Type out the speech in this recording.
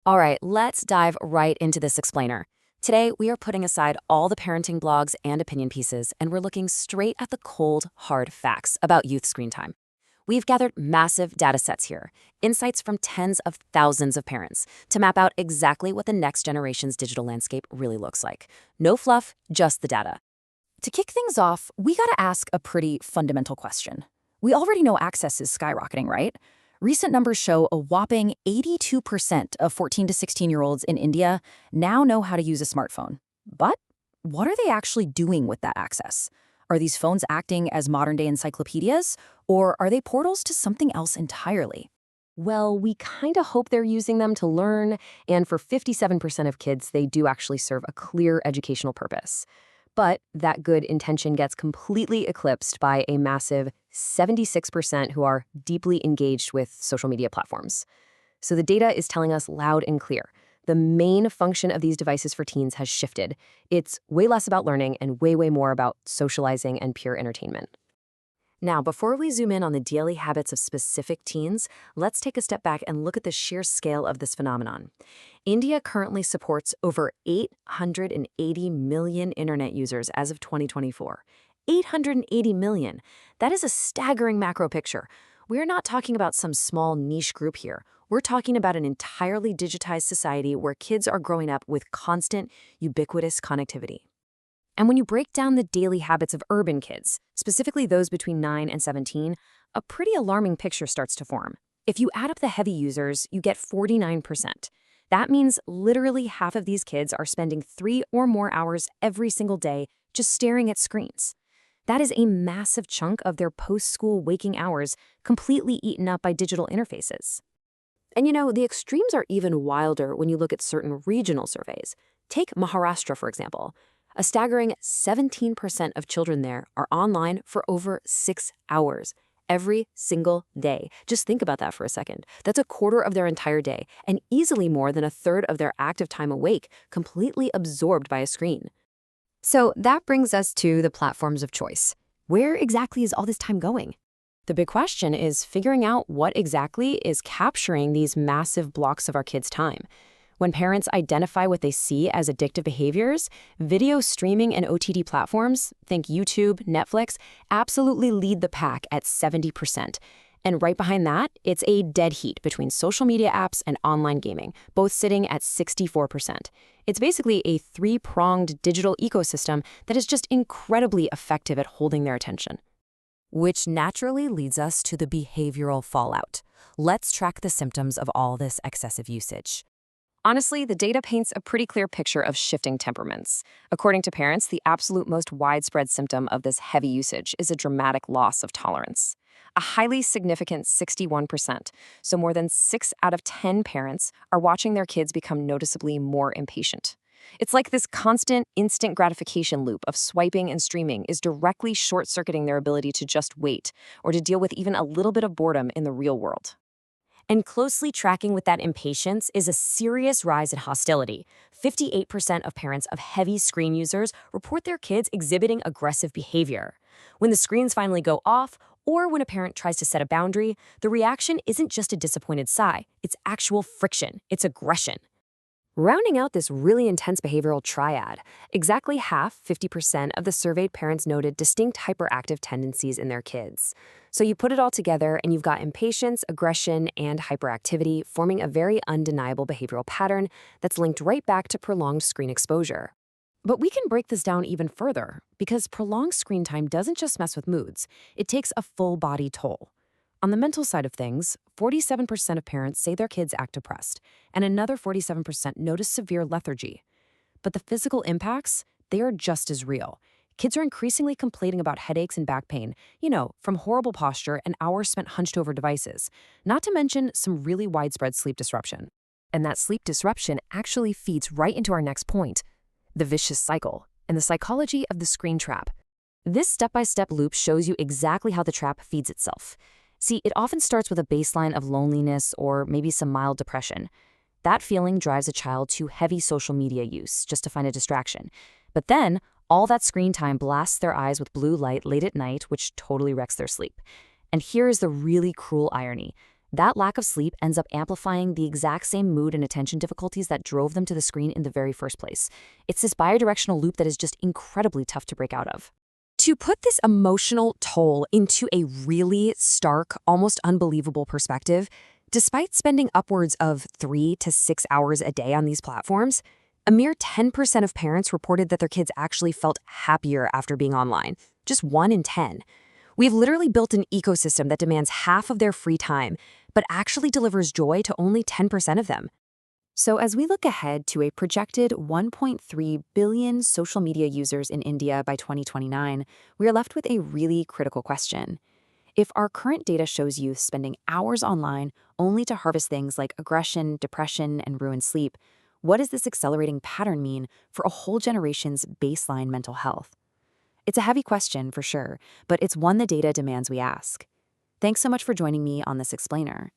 All right, let's dive right into this explainer. Today, we are putting aside all the parenting blogs and opinion pieces, and we're looking straight at the cold, hard facts about youth screen time. We've gathered massive data sets here, insights from tens of thousands of parents, to map out exactly what the next generation's digital landscape really looks like. No fluff, just the data. To kick things off, we gotta ask a pretty fundamental question. We already know access is skyrocketing, right? Recent numbers show a whopping 82% of 14 to 16-year-olds in India now know how to use a smartphone. But what are they actually doing with that access? Are these phones acting as modern-day encyclopedias, or are they portals to something else entirely? Well, we kind of hope they're using them to learn, and for 57% of kids, they do actually serve a clear educational purpose. But that good intention gets completely eclipsed by a massive 76% who are deeply engaged with social media platforms. So the data is telling us loud and clear. The main function of these devices for teens has shifted. It's way less about learning and way more about socializing and pure entertainment. Now, before we zoom in on the daily habits of specific teens, let's take a step back and look at the sheer scale of this phenomenon. India currently supports over 880 million internet users as of 2024. 880 million. That is a staggering macro picture. We're not talking about some small niche group here. We're talking about an entirely digitized society where kids are growing up with constant, ubiquitous connectivity. And when you break down the daily habits of urban kids, specifically those between 9 and 17, a pretty alarming picture starts to form. If you add up the heavy users, you get 49%. That means literally half of these kids are spending 3 or more hours every single day just staring at screens. That is a massive chunk of their post-school waking hours completely eaten up by digital interfaces. And the extremes are even wilder when you look at certain regional surveys. Take Maharashtra, for example. A staggering 17% of children there are online for over 6 hours every single day. Just think about that for a second. That's a quarter of their entire day, and easily more than a third of their active time awake, completely absorbed by a screen. So that brings us to the platforms of choice. Where exactly is all this time going? The big question is figuring out what exactly is capturing these massive blocks of our kids' time. When parents identify what they see as addictive behaviors, video streaming and OTT platforms, think YouTube, Netflix, absolutely lead the pack at 70%. And right behind that, it's a dead heat between social media apps and online gaming, both sitting at 64%. It's basically a three-pronged digital ecosystem that is just incredibly effective at holding their attention. Which naturally leads us to the behavioral fallout. Let's track the symptoms of all this excessive usage. Honestly, the data paints a pretty clear picture of shifting temperaments. According to parents, the absolute most widespread symptom of this heavy usage is a dramatic loss of tolerance. A highly significant 61%, so more than 6 out of 10 parents, are watching their kids become noticeably more impatient. It's like this constant, instant gratification loop of swiping and streaming is directly short-circuiting their ability to just wait or to deal with even a little bit of boredom in the real world. And closely tracking with that impatience is a serious rise in hostility. 58% of parents of heavy screen users report their kids exhibiting aggressive behavior. When the screens finally go off, or when a parent tries to set a boundary, the reaction isn't just a disappointed sigh, it's actual friction, it's aggression. Rounding out this really intense behavioral triad, exactly half, 50% of the surveyed parents noted distinct hyperactive tendencies in their kids. So you put it all together and you've got impatience, aggression, and hyperactivity forming a very undeniable behavioral pattern that's linked right back to prolonged screen exposure. But we can break this down even further because prolonged screen time doesn't just mess with moods, it takes a full body toll. On the mental side of things, 47% of parents say their kids act depressed, and another 47% notice severe lethargy. But the physical impacts, they are just as real. Kids are increasingly complaining about headaches and back pain, from horrible posture and hours spent hunched over devices, not to mention some really widespread sleep disruption. And that sleep disruption actually feeds right into our next point, the vicious cycle and the psychology of the screen trap. This step-by-step loop shows you exactly how the trap feeds itself. See, it often starts with a baseline of loneliness or maybe some mild depression. That feeling drives a child to heavy social media use just to find a distraction. But then, all that screen time blasts their eyes with blue light late at night, which totally wrecks their sleep. And here is the really cruel irony. That lack of sleep ends up amplifying the exact same mood and attention difficulties that drove them to the screen in the very first place. It's this bidirectional loop that is just incredibly tough to break out of. To put this emotional toll into a really stark, almost unbelievable perspective, despite spending upwards of 3 to 6 hours a day on these platforms, a mere 10% of parents reported that their kids actually felt happier after being online. Just 1 in 10. We've literally built an ecosystem that demands half of their free time, but actually delivers joy to only 10% of them. So as we look ahead to a projected 1.3 billion social media users in India by 2029, we are left with a really critical question. If our current data shows youth spending hours online only to harvest things like aggression, depression, and ruined sleep, what does this accelerating pattern mean for a whole generation's baseline mental health? It's a heavy question, for sure, but it's one the data demands we ask. Thanks so much for joining me on this explainer.